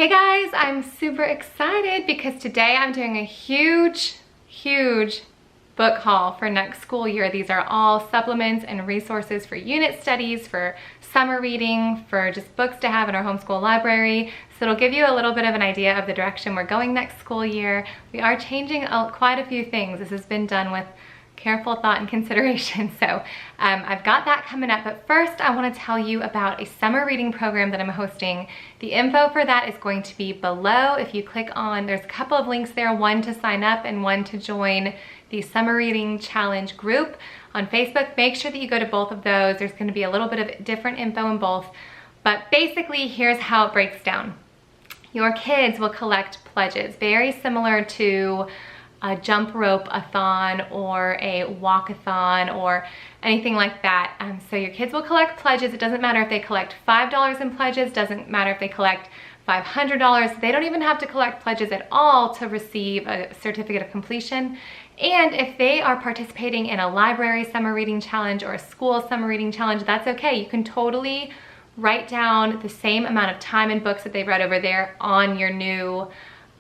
Hey guys, I'm super excited because today I'm doing a huge book haul for next school year. These are all supplements and resources for unit studies, for summer reading, for just books to have in our homeschool library. So it'll give you a little bit of an idea of the direction we're going next school year. We are changing quite a few things. This has been done with careful thought and consideration. So I've got that coming up, but first I want to tell you about a summer reading program that I'm hosting. The info for that is going to be below. If you click on, there's a couple of links there, one to sign up and one to join the Summer Reading Challenge group on Facebook. Make sure that you go to both of those. There's going to be a little bit of different info in both, but basically here's how it breaks down. Your kids will collect pledges, very similar to a jump rope-a-thon or a walk-a-thon or anything like that. So your kids will collect pledges. It doesn't matter if they collect $5 in pledges, doesn't matter if they collect $500. They don't even have to collect pledges at all to receive a certificate of completion. And if they are participating in a library summer reading challenge or a school summer reading challenge, that's okay. You can totally write down the same amount of time and books that they read over there on your new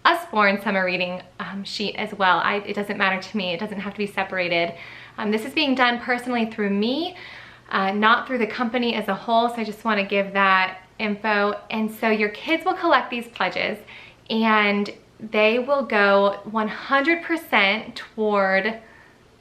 Usborne summer reading sheet as well. It doesn't matter to me. It doesn't have to be separated. This is being done personally through me, not through the company as a whole. So I just want to give that info. And so your kids will collect these pledges and they will go 100% toward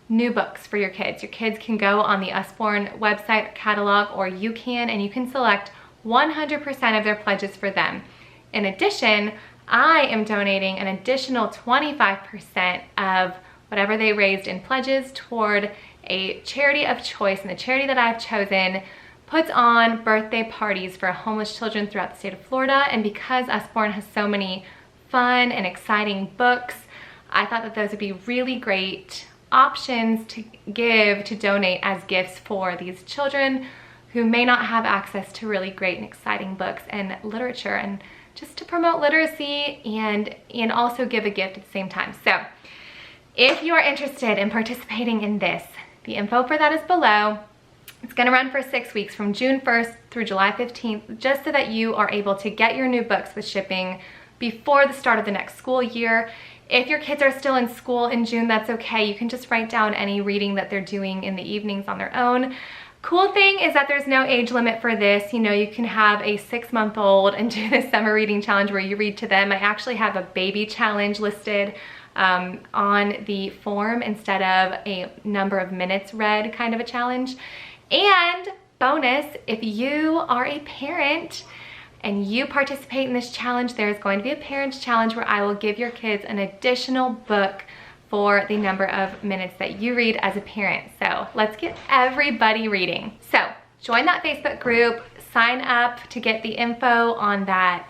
new books for your kids. Your kids can go on the Usborne website catalog, or you can select 100% of their pledges for them. In addition, I am donating an additional 25% of whatever they raised in pledges toward a charity of choice, and the charity that I've chosen puts on birthday parties for homeless children throughout the state of Florida. And because Usborne has so many fun and exciting books, I thought that those would be really great options to donate as gifts for these children who may not have access to really great and exciting books and literature, and just to promote literacy and also give a gift at the same time. So if you're interested in participating in this, the info for that is below. It's gonna run for 6 weeks from June 1st through July 15th, just so that you are able to get your new books with shipping before the start of the next school year. If your kids are still in school in June, that's okay. You can just write down any reading that they're doing in the evenings on their own. Cool thing is that there's no age limit for this. You know, you can have a 6-month-old and do this summer reading challenge where you read to them. I actually have a baby challenge listed on the form instead of a number of minutes read kind of a challenge. And bonus, if you are a parent and you participate in this challenge, there's going to be a parent's challenge where I will give your kids an additional book for the number of minutes that you read as a parent. So let's get everybody reading. So join that Facebook group, sign up to get the info on that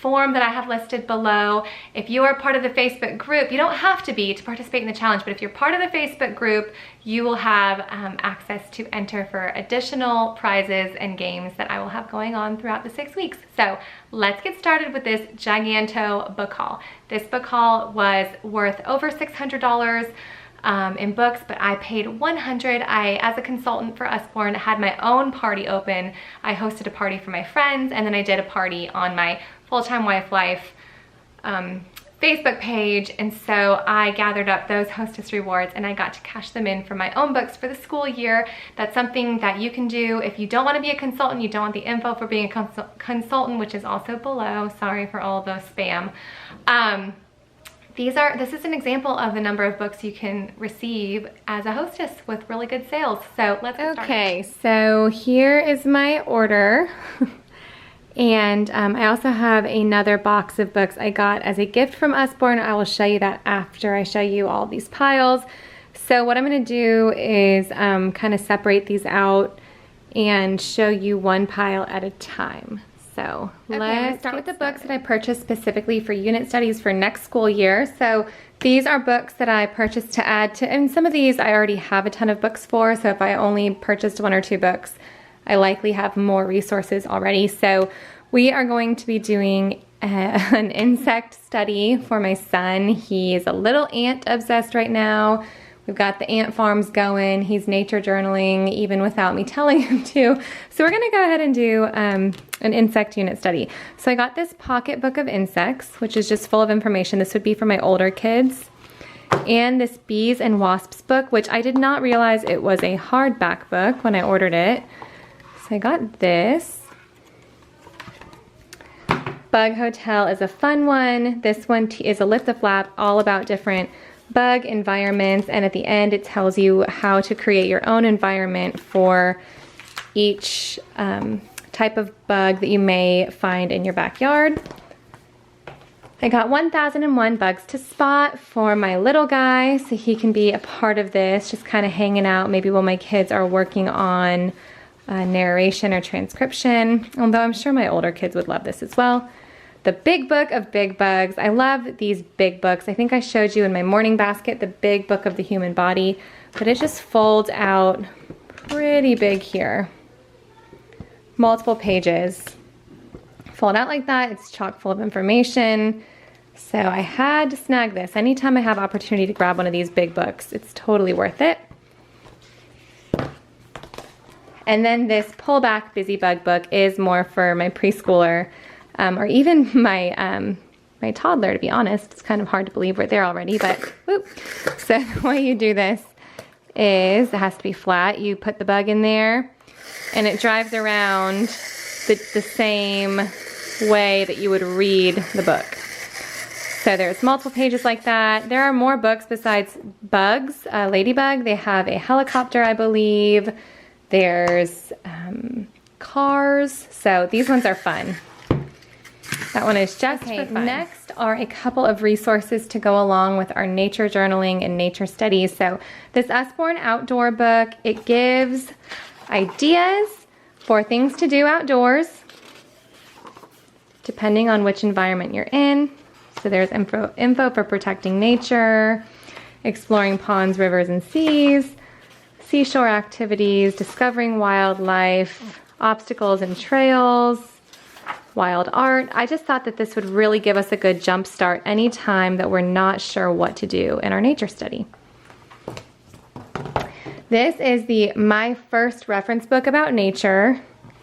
form that I have listed below. If you are part of the Facebook group, you don't have to be to participate in the challenge, but if you're part of the Facebook group, you will have access to enter for additional prizes and games that I will have going on throughout the 6 weeks. So let's get started with this giganto book haul. This book haul was worth over $600 in books, but I paid $100. As a consultant for Usborne, had my own party open. I hosted a party for my friends, and then I did a party on my Full-Time Wife Life Facebook page, and so I gathered up those hostess rewards and I got to cash them in for my own books for the school year. That's something that you can do if you don't want to be a consultant, you don't want the info for being a consultant, which is also below. Sorry for all of those spam. This is an example of the number of books you can receive as a hostess with really good sales. So let's get started. Okay, so here is my order. And I also have another box of books I got as a gift from Usborne. I will show you that after I show you all these piles. So what I'm gonna do is kind of separate these out and show you one pile at a time. So let's start with the books that I purchased specifically for unit studies for next school year. So these are books that I purchased to add to, and some of these I already have a ton of books for. So if I only purchased 1 or 2 books, I likely have more resources already. So we are going to be doing an insect study for my son. He is a little ant obsessed right now. We've got the ant farms going. He's nature journaling even without me telling him to. So we're gonna go ahead and do an insect unit study. So I got this pocket book of insects, which is just full of information. This would be for my older kids. And this bees and wasps book, which I did not realize it was a hardback book when I ordered it. So I got this. Bug Hotel is a fun one. This one is a lift the flap, all about different bug environments, and at the end it tells you how to create your own environment for each type of bug that you may find in your backyard. I got 1001 bugs to spot for my little guy so he can be a part of this, just kind of hanging out maybe while my kids are working on narration or transcription, although I'm sure my older kids would love this as well. The Big Book of Big Bugs. I love these big books. I think I showed you in my morning basket the Big Book of the Human Body, but it just folds out pretty big here. Multiple pages. Fold out like that. It's chock full of information. So I had to snag this. Anytime I have opportunity to grab one of these big books, it's totally worth it. And then this Pullback Busy Bug book is more for my preschooler, or even my my toddler, to be honest. It's kind of hard to believe we're there already, but whoop. So the way you do this is, it has to be flat. You put the bug in there and it drives around the same way that you would read the book. So there's multiple pages like that. There are more books besides bugs. Ladybug, they have a helicopter, I believe. There's cars. So these ones are fun. That one is just for fun. Next are a couple of resources to go along with our nature journaling and nature studies. So this Usborne Outdoor book, it gives ideas for things to do outdoors, depending on which environment you're in. So there's info for protecting nature, exploring ponds, rivers, and seas, seashore activities, discovering wildlife, obstacles and trails, wild art. I just thought that this would really give us a good jump start anytime that we're not sure what to do in our nature study. This is the My First Reference book about nature,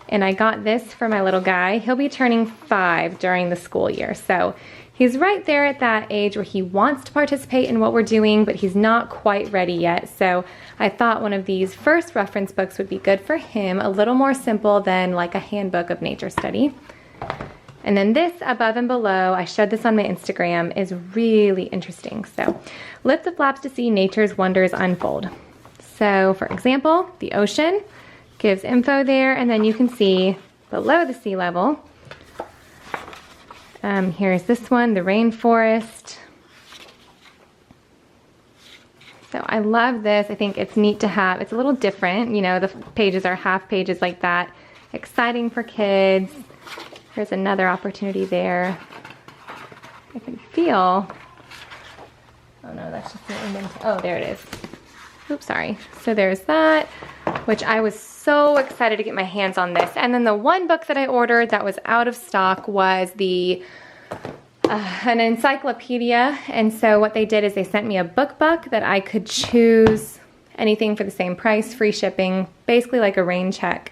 and I got this for my little guy. He'll be turning 5 during the school year, so he's right there at that age where he wants to participate in what we're doing, but he's not quite ready yet. So I thought one of these first reference books would be good for him, a little more simple than like a handbook of nature study. And then this Above and Below, I showed this on my Instagram, is really interesting. So lift the flaps to see nature's wonders unfold. So for example, the ocean gives info there, and then you can see below the sea level. Here's this one, the rainforest. So I love this. I think it's neat to have. It's a little different. You know, the pages are half pages like that. Exciting for kids. Here's another opportunity there. I can feel. Oh no, that's just an indent. Oh, there it is. Oops, sorry. So there's that, which I was so excited to get my hands on this. And then the one book that I ordered that was out of stock was the an encyclopedia. And so what they did is they sent me a book that I could choose anything for the same price, free shipping, basically like a rain check.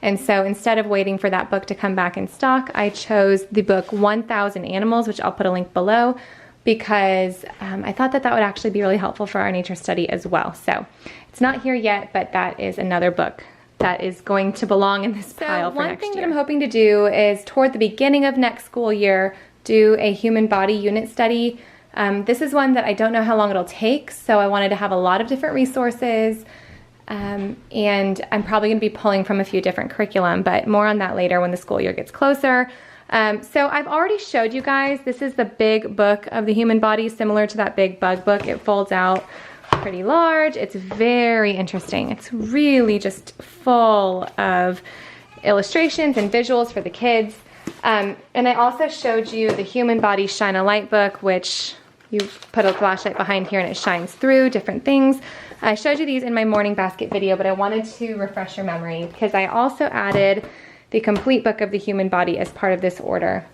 And so instead of waiting for that book to come back in stock, I chose the book 1000 Animals, which I'll put a link below, because I thought that that would actually be really helpful for our nature study as well. So it's not here yet, but that is another book that is going to belong in this pile for next year. One thing that I'm hoping to do is toward the beginning of next school year, do a human body unit study. This is one that I don't know how long it'll take, so I wanted to have a lot of different resources. And I'm probably gonna be pulling from a few different curriculum, but more on that later when the school year gets closer. So I've already showed you guys, this is the Big Book of the Human Body, similar to that Big Bug book. It folds out pretty large. It's very interesting. It's really just full of illustrations and visuals for the kids. And I also showed you the Human Body Shine a Light book, which you put a flashlight behind here and it shines through different things. I showed you these in my morning basket video, but I wanted to refresh your memory because I also added the complete book of the human body as part of this order.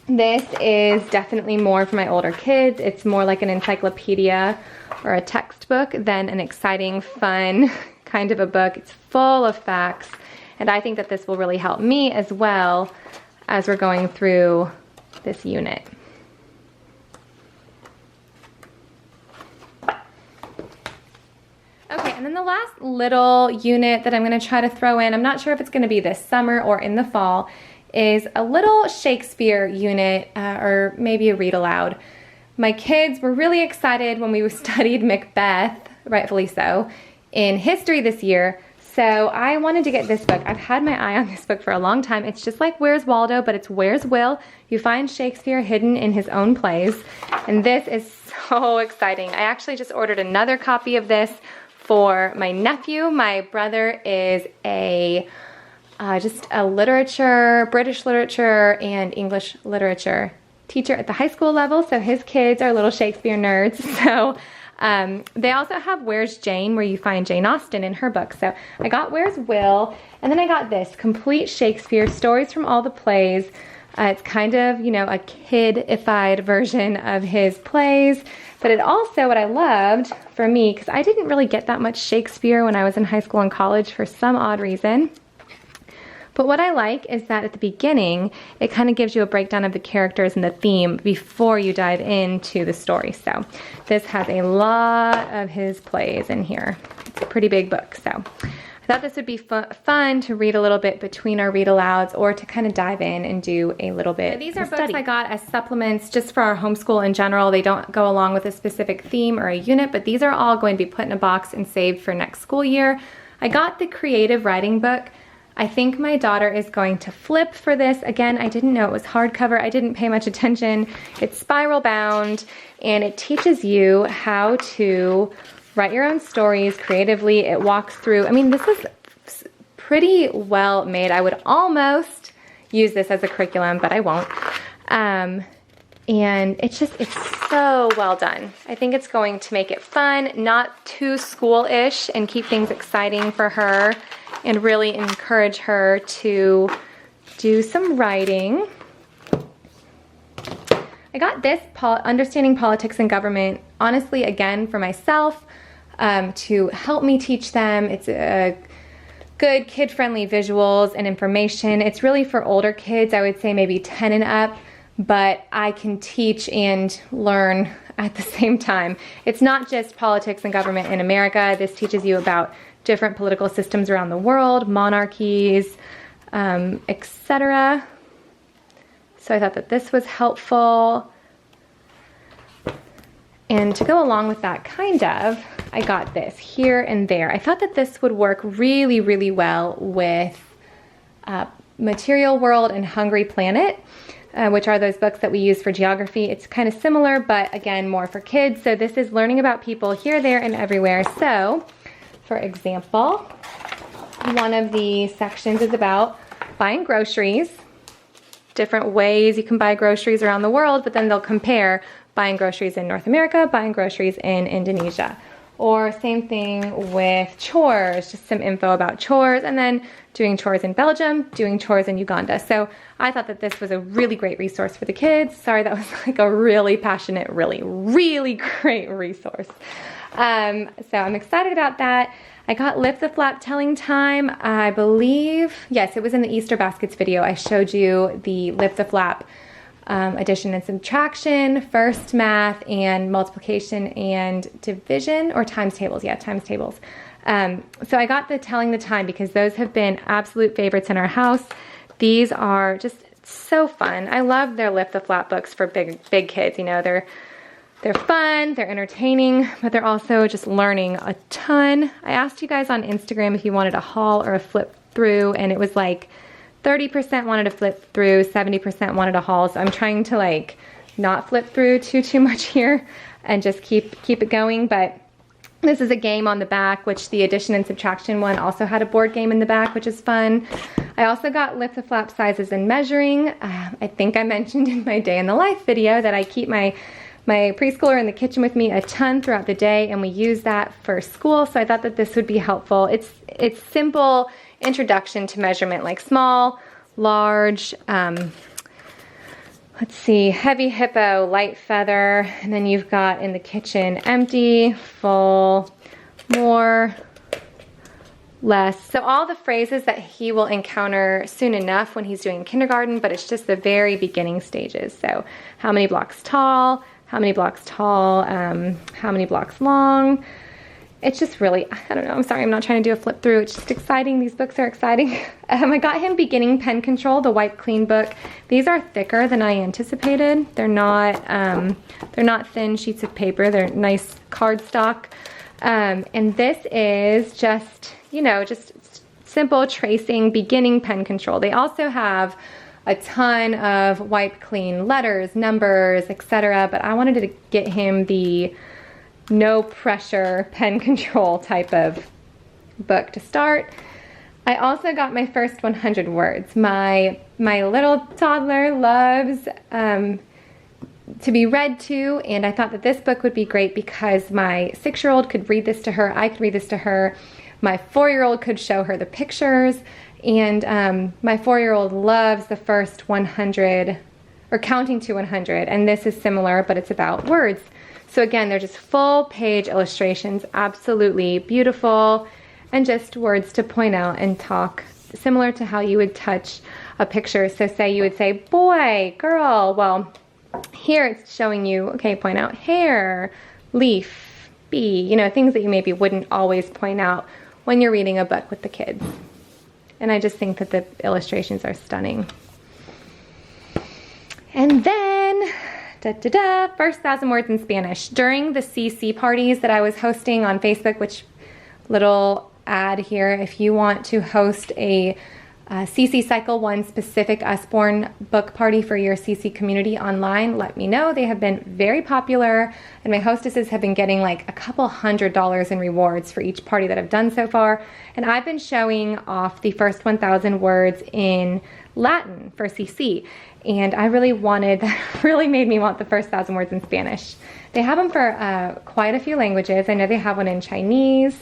This is definitely more for my older kids. It's more like an encyclopedia or a textbook than an exciting, fun kind of a book. It's full of facts, and I think that this will really help me as well as we're going through this unit. Okay, and then the last little unit that I'm going to try to throw in, I'm not sure if it's going to be this summer or in the fall, is a little Shakespeare unit, or maybe a read aloud. My kids were really excited when we studied Macbeth, rightfully so, in history this year. So I wanted to get this book. I've had my eye on this book for a long time. It's just like Where's Waldo, but it's Where's Will. You find Shakespeare hidden in his own plays. And this is so exciting. I actually just ordered another copy of this for my nephew. My brother is just a literature, British literature and English literature teacher at the high school level, so his kids are little Shakespeare nerds. So they also have Where's Jane, where you find Jane Austen in her book. So I got Where's Will, and then I got this, Complete Shakespeare, Stories from All the Plays. It's kind of, you know, a kid-ified version of his plays, but it also, what I loved for me, because I didn't really get that much Shakespeare when I was in high school and college for some odd reason, but what I like is that at the beginning, it kind of gives you a breakdown of the characters and the theme before you dive into the story. So this has a lot of his plays in here. It's a pretty big book, so I thought this would be fun to read a little bit between our read alouds, or to kind of dive in and do a little bit. So these are books I got as supplements just for our homeschool in general. They don't go along with a specific theme or a unit, but these are all going to be put in a box and saved for next school year. I got the creative writing book. I think my daughter is going to flip for this. Again, I didn't know it was hardcover. I didn't pay much attention. It's spiral bound, and it teaches you how to write your own stories creatively. It walks through, I mean, this is pretty well made. I would almost use this as a curriculum, but I won't. And it's so well done. I think it's going to make it fun, not too school-ish, and keep things exciting for her, and really encourage her to do some writing. I got this, Understanding Politics and Government, honestly, again, for myself, to help me teach them. It's a good kid-friendly visuals and information. It's really for older kids, I would say maybe 10 and up, but I can teach and learn at the same time. It's not just politics and government in America. This teaches you about different political systems around the world, monarchies, etc. So I thought that this was helpful. And to go along with that, I got this Here and There. I thought that this would work really, really well with Material World and Hungry Planet, which are those books that we use for geography. It's kind of similar, but again, more for kids. So this is learning about people here, there, and everywhere. So, for example, one of the sections is about buying groceries, different ways you can buy groceries around the world, but then they'll compare buying groceries in North America, buying groceries in Indonesia. Or same thing with chores, just some info about chores, and then doing chores in Belgium, doing chores in Uganda. So I thought that this was a really great resource for the kids. Sorry, that was like a really passionate, really, really great resource. So I'm excited about that. I got Lift the Flap telling time. I believe, yes, it was in the Easter baskets video. I showed you the Lift the Flap addition and subtraction, first math, and multiplication and division, or times tables. Yeah, times tables. So I got the telling the time because those have been absolute favorites in our house. These are just so fun. I love their Lift the Flap books for big kids. You know, they're fun, they're entertaining, but they're also just learning a ton. I asked you guys on Instagram if you wanted a haul or a flip through, and it was like 30% wanted to flip through, 70% wanted a haul. So I'm trying to like not flip through too much here and just keep it going. But this is a game on the back, which the addition and subtraction one also had a board game in the back, which is fun. I also got Lift the Flap sizes and measuring. I think I mentioned in my day in the life video that I keep my preschooler in the kitchen with me a ton throughout the day, and we use that for school. So I thought that this would be helpful. It's simple introduction to measurement, like small, large, let's see, heavy hippo, light feather, and then you've got in the kitchen, empty, full, more, less. So all the phrases that he will encounter soon enough when he's doing kindergarten, but it's just the very beginning stages. So how many blocks tall, how many blocks tall, how many blocks long. It's just really, I don't know, I'm sorry, I'm not trying to do a flip through. It's just exciting. These books are exciting. I got him Beginning Pen Control, the Wipe Clean book. These are thicker than I anticipated. They're not thin sheets of paper. They're nice cardstock. And this is just, you know, just simple tracing, beginning pen control. They also have a ton of wipe clean letters, numbers, etc. But I wanted to get him the no pressure pen control type of book to start. I also got my first 100 words. My little toddler loves to be read to, and I thought that this book would be great because my 6-year-old could read this to her, I could read this to her, my 4-year-old could show her the pictures, and my 4-year-old loves the first 100, or counting to 100, and this is similar, but it's about words. So again, they're just full page illustrations, absolutely beautiful, and just words to point out and talk, similar to how you would touch a picture. So say you would say, boy, girl, well, here it's showing you, okay, point out hair, leaf, bee, you know, things that you maybe wouldn't always point out when you're reading a book with the kids. And I just think that the illustrations are stunning. And then, first 1,000 words in Spanish. During the CC parties that I was hosting on Facebook, which little ad here, if you want to host a CC Cycle 1 specific Usborne book party for your CC community online, let me know. They have been very popular, and my hostesses have been getting like a couple $100 in rewards for each party that I've done so far. And I've been showing off the first 1,000 words in Latin for CC. And I really wanted, that really made me want the first 1,000 words in Spanish. They have them for quite a few languages. I know they have one in Chinese.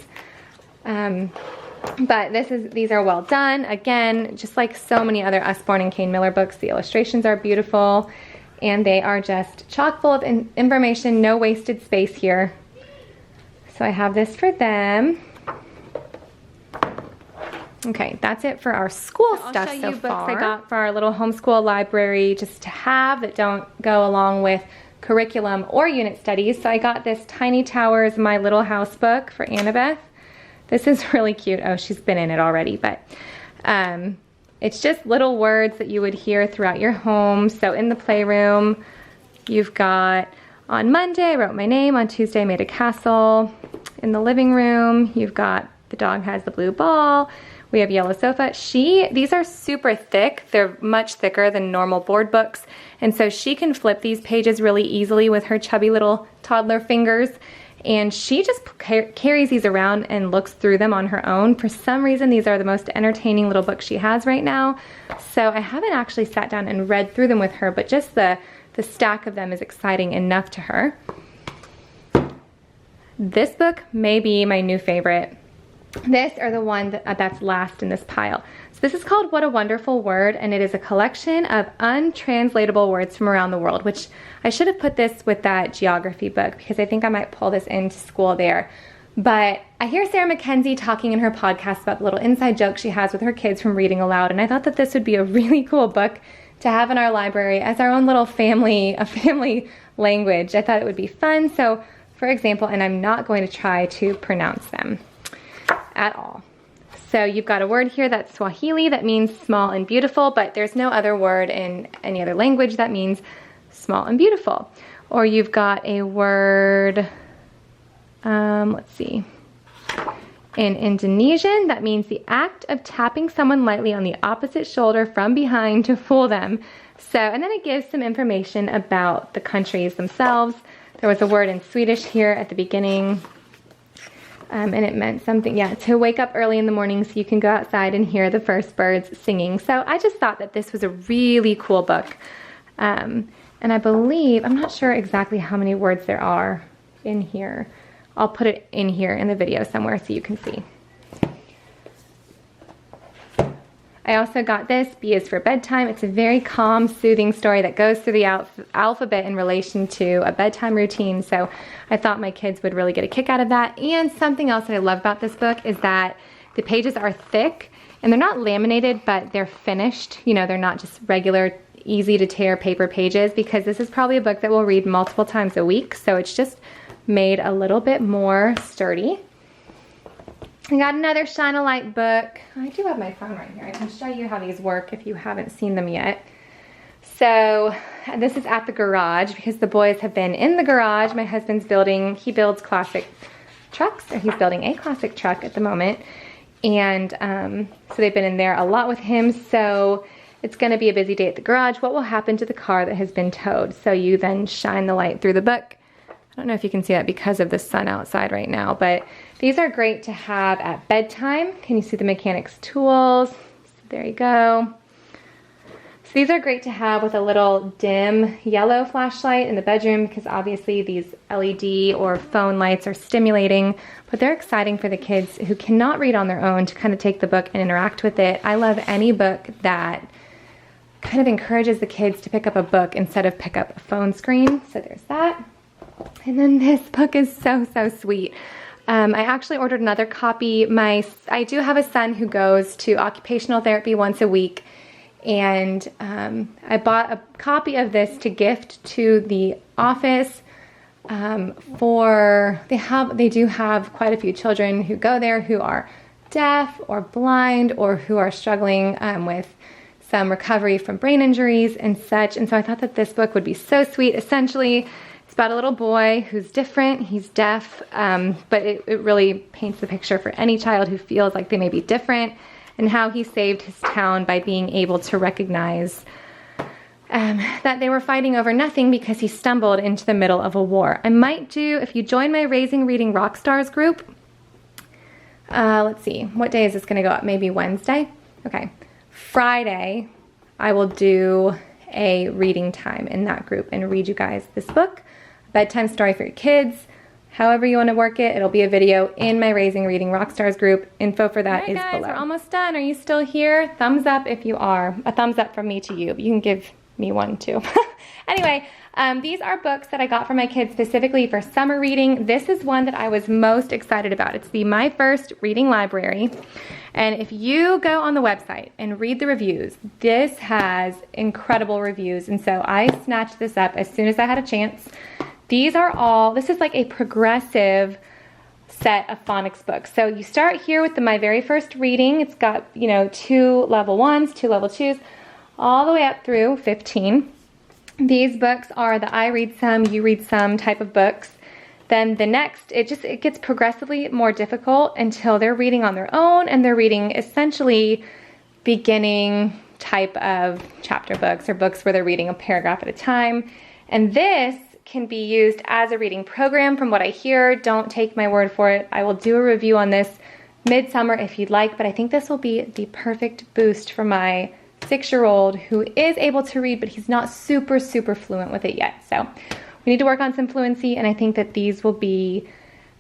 But these are well done. Again, just like so many other Usborne and Kane Miller books, the illustrations are beautiful, and they are just chock full of information, no wasted space here. So I have this for them. Okay, that's it for our school stuff so far. I'll show you books I got for our little homeschool library just to have that don't go along with curriculum or unit studies. So I got this Tiny Towers My Little House book for Annabeth. This is really cute. Oh, she's been in it already, but it's just little words that you would hear throughout your home. So in the playroom, you've got, on Monday, I wrote my name. On Tuesday, I made a castle. In the living room, you've got, the dog has the blue ball. We have yellow sofa. These are super thick. They're much thicker than normal board books. And so she can flip these pages really easily with her chubby little toddler fingers. And she just carries these around and looks through them on her own. For some reason, these are the most entertaining little books she has right now. So I haven't actually sat down and read through them with her, but just the stack of them is exciting enough to her. This book may be my new favorite. This or the one that's last in this pile. So this is called What a Wonderful Word, and it is a collection of untranslatable words from around the world, which I should have put this with that geography book because I think I might pull this into school there. But I hear Sarah Mackenzie talking in her podcast about the little inside jokes she has with her kids from reading aloud, and I thought that this would be a really cool book to have in our library as our own little family language. I thought it would be fun. So, for example, and I'm not going to try to pronounce them at all. So you've got a word here that's Swahili that means small and beautiful, but there's no other word in any other language that means small and beautiful. Or you've got a word, let's see, in Indonesian that means the act of tapping someone lightly on the opposite shoulder from behind to fool them. So, and then it gives some information about the countries themselves. There was a word in Swedish here at the beginning. And it meant something, yeah, to wake up early in the morning so you can go outside and hear the first birds singing. So I just thought that this was a really cool book. And I believe, I'm not sure exactly how many words there are in here. I'll put it in here in the video somewhere so you can see. I also got this, B is for Bedtime. It's a very calm, soothing story that goes through the alphabet in relation to a bedtime routine. So I thought my kids would really get a kick out of that. And something else that I love about this book is that the pages are thick and they're not laminated, but they're finished. You know, they're not just regular, easy to tear paper pages, because this is probably a book that we'll read multiple times a week. So it's just made a little bit more sturdy. I got another Shine a Light book. I do have my phone right here. I can show you how these work if you haven't seen them yet. So this is at the garage because the boys have been in the garage. My husband's building, he builds classic trucks, or he's building a classic truck at the moment. And so they've been in there a lot with him. So it's gonna be a busy day at the garage. What will happen to the car that has been towed? So you then shine the light through the book. I don't know if you can see that because of the sun outside right now, but these are great to have at bedtime. Can you see the mechanic's tools? So there you go. So these are great to have with a little dim yellow flashlight in the bedroom, because obviously these LED or phone lights are stimulating, but they're exciting for the kids who cannot read on their own to kind of take the book and interact with it. I love any book that kind of encourages the kids to pick up a book instead of pick up a phone screen. So there's that. And then this book is so, so sweet. I actually ordered another copy. I do have a son who goes to occupational therapy once a week, and I bought a copy of this to gift to the office. They do have quite a few children who go there who are deaf or blind, or who are struggling with some recovery from brain injuries and such. And so I thought that this book would be so sweet. Essentially, it's about a little boy who's different. He's deaf, but it really paints the picture for any child who feels like they may be different, and how he saved his town by being able to recognize that they were fighting over nothing because he stumbled into the middle of a war. I might do, if you join my Raising Reading Rockstars group, let's see, what day is this gonna go up? Maybe Wednesday? Okay, Friday, I will do a reading time in that group and read you guys this book, a bedtime story for your kids. However you want to work it, it'll be a video in my Raising Reading Rockstars group. Info for that is below. We're almost done. Are you still here? Thumbs up if you are. A thumbs up from me to you. You can give me one too. Anyway, these are books that I got for my kids specifically for summer reading. This is one that I was most excited about. It's the My First Reading Library. And if you go on the website and read the reviews, this has incredible reviews. And so I snatched this up as soon as I had a chance. This is like a progressive set of phonics books. So you start here with My Very First Reading. It's got, 2 level 1s, 2 level 2s, all the way up through 15. These books are the I read some, you read some type of books. Then the next, it gets progressively more difficult until they're reading on their own, and they're reading essentially beginning type of chapter books, or books where they're reading a paragraph at a time. And this can be used as a reading program from what I hear. Don't take my word for it. I will do a review on this midsummer if you'd like, but I think this will be the perfect boost for my 6-year-old who is able to read, but he's not super, super fluent with it yet. So we need to work on some fluency, and I think that these will be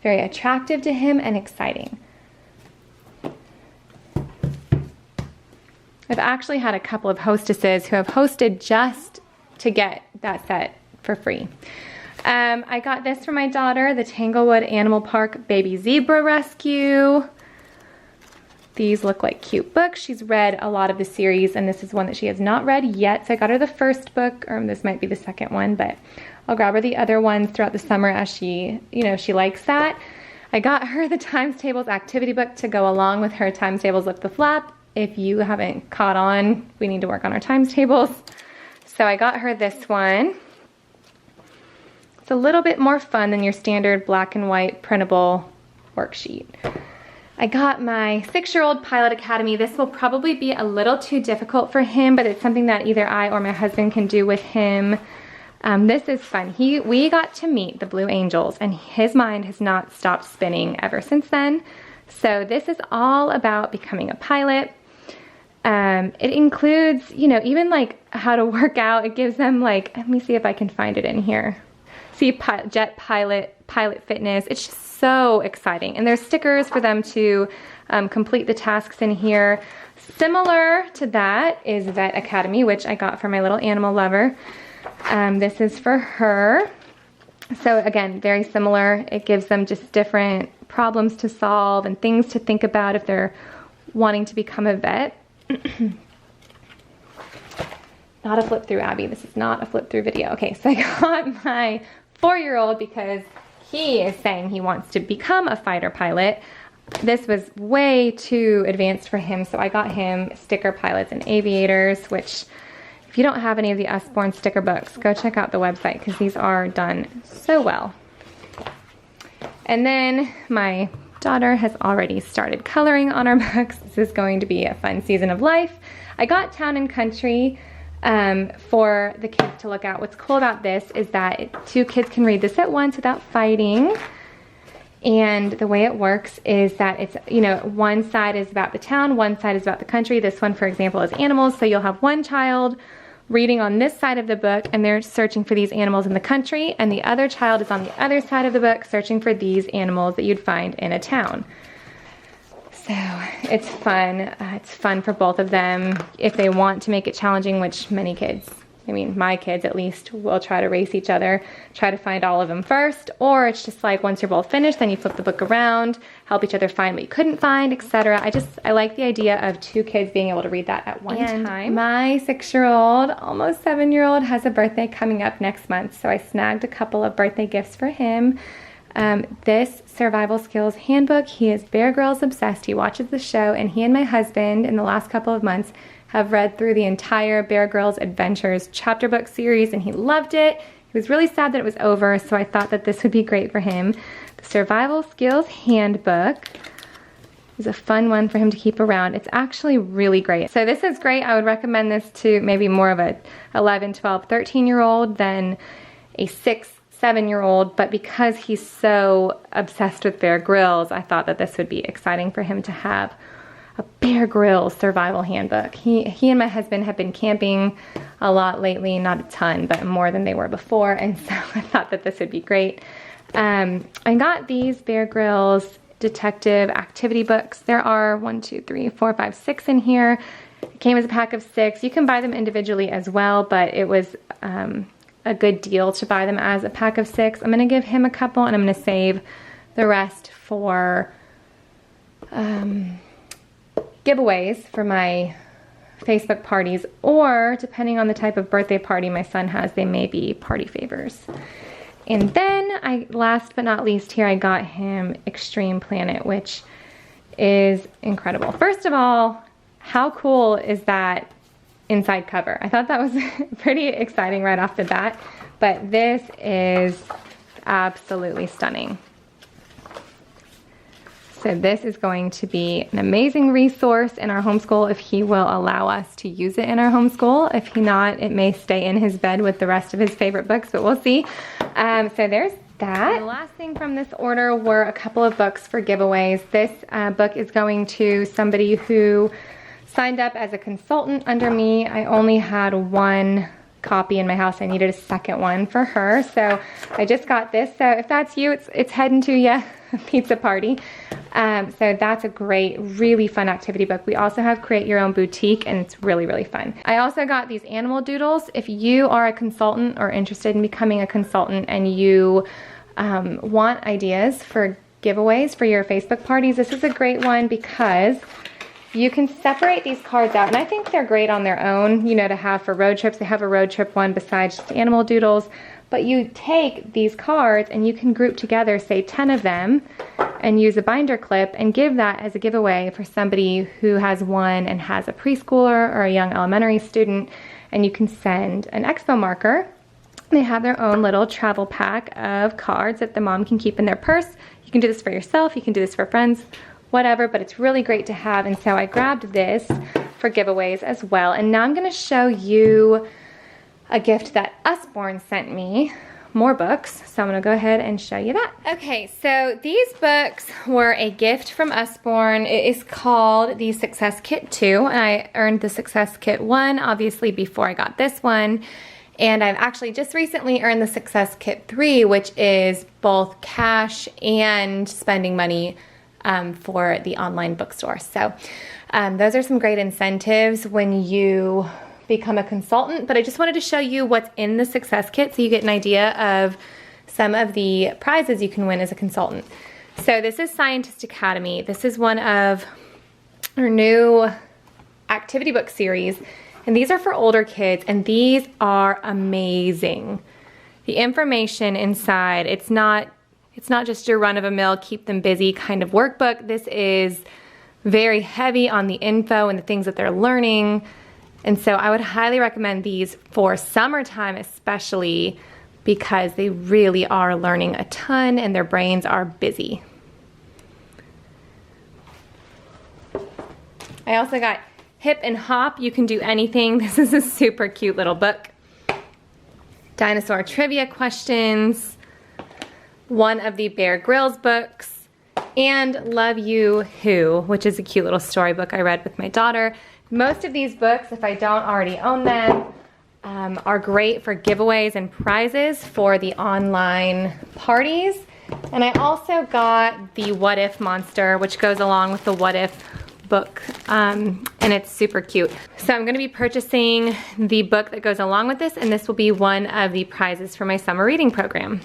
very attractive to him and exciting. I've actually had a couple of hostesses who have hosted just to get that set for free. I got this for my daughter, the Tanglewood Animal Park Baby Zebra Rescue. These look like cute books. She's read a lot of the series, and this is one that she has not read yet. So I got her the first book, or this might be the second one, but I'll grab her the other ones throughout the summer as she likes that. I got her the Times Tables activity book to go along with her Times Tables Lift the Flap. If you haven't caught on, we need to work on our times tables. So I got her this one. It's a little bit more fun than your standard black and white printable worksheet. I got my 6-year-old Pilot Academy. This will probably be a little too difficult for him, but it's something that either I or my husband can do with him. This is fun. We got to meet the Blue Angels, and his mind has not stopped spinning ever since then. So this is all about becoming a pilot. It includes, even like how to work out. It gives them let me see if I can find it in here. See, jet pilot fitness. It's just so exciting. And there's stickers for them to complete the tasks in here. Similar to that is Vet Academy, which I got for my little animal lover. This is for her. So again, very similar. It gives them just different problems to solve and things to think about if they're wanting to become a vet. Not a flip through, Abby. This is not a flip through video. Okay, so I got my 4-year-old because he is saying he wants to become a fighter pilot. This was way too advanced for him, so I got him Sticker Pilots and Aviators, which if you don't have any of the Usborne sticker books, go check out the website because these are done so well. And then my daughter has already started coloring on our books. This is going to be a fun season of life. I got Town and Country for the kids to look at. What's cool about this is that 2 kids can read this at once without fighting. And the way it works is that it's, you know, one side is about the town, one side is about the country. This one, for example, is animals. So you'll have one child reading on this side of the book and they're searching for these animals in the country, and the other child is on the other side of the book searching for these animals that you'd find in a town. So it's fun. It's fun for both of them. If they want to make it challenging, which many kids, I mean, my kids at least, will try to race each other, try to find all of them first, or it's just like once you're both finished, then you flip the book around, help each other find what you couldn't find, etc. I like the idea of 2 kids being able to read that at one time. My 6-year-old, almost 7-year-old, has a birthday coming up next month, so I snagged a couple of birthday gifts for him. This survival skills handbook, he is Bear Grylls obsessed. He watches the show, and he and my husband in the last couple of months have read through the entire Bear Grylls Adventures chapter book series, and he loved it. He was really sad that it was over, so I thought that this would be great for him. The survival skills handbook is a fun one for him to keep around. It's actually really great. So this is great. I would recommend this to maybe more of a 11, 12, 13-year-old than a 6, 7-year-old, but because he's so obsessed with Bear Grylls, I thought that this would be exciting for him to have a Bear Grylls survival handbook. He and my husband have been camping a lot lately, not a ton, but more than they were before, and so I thought that this would be great. I got these Bear Grylls detective activity books. There are 1, 2, 3, 4, 5, 6 in here. It came as a pack of 6. You can buy them individually as well, but it was a good deal to buy them as a pack of 6. I'm gonna give him a couple and I'm gonna save the rest for giveaways for my Facebook parties, or depending on the type of birthday party my son has, they may be party favors. And then last but not least here, I got him Extreme Planet, which is incredible. First of all, how cool is that inside cover? I thought that was pretty exciting right off the bat, but this is absolutely stunning. So this is going to be an amazing resource in our homeschool if he will allow us to use it in our homeschool. If he not, it may stay in his bed with the rest of his favorite books, but we'll see. So there's that. And the last thing from this order were a couple of books for giveaways. This book is going to somebody who signed up as a consultant under me. I only had 1 copy in my house. I needed a second one for her, so I just got this. So if that's you, it's heading to you, a pizza party. So that's a great, really fun activity book. We also have Create Your Own Boutique, and it's really, really fun. I also got these animal doodles. If you are a consultant or interested in becoming a consultant and you want ideas for giveaways for your Facebook parties, this is a great one because you can separate these cards out, and I think they're great on their own, you know, to have for road trips. They have a road trip one besides just animal doodles, but you take these cards and you can group together, say 10 of them, and use a binder clip and give that as a giveaway for somebody who has one and has a preschooler or a young elementary student, and you can send an expo marker. They have their own little travel pack of cards that the mom can keep in their purse. You can do this for yourself, you can do this for friends, whatever, but it's really great to have. And so I grabbed this for giveaways as well. And now I'm gonna show you a gift that Usborne sent me, more books. So I'm gonna go ahead and show you that. Okay, so these books were a gift from Usborne. It is called the Success Kit 2, and I earned the Success Kit 1, obviously, before I got this one. And I've actually just recently earned the Success Kit 3, which is both cash and spending money for the online bookstore. So those are some great incentives when you become a consultant, but I just wanted to show you what's in the success kit so you get an idea of some of the prizes you can win as a consultant. So this is Scientist Academy. This is one of our new activity book series, and these are for older kids, and these are amazing. The information inside, it's not just your run-of-the-mill, keep them busy kind of workbook. This is very heavy on the info and the things that they're learning. And so I would highly recommend these for summertime especially, because they really are learning a ton and their brains are busy. I also got Hip and Hop, You Can Do Anything. This is a super cute little book. Dinosaur trivia questions, one of the Bear Grylls books, and Love You Who, which is a cute little storybook I read with my daughter. Most of these books, if I don't already own them, are great for giveaways and prizes for the online parties. And I also got the What If Monster, which goes along with the What If book, and it's super cute. So I'm gonna be purchasing the book that goes along with this, and this will be one of the prizes for my summer reading program.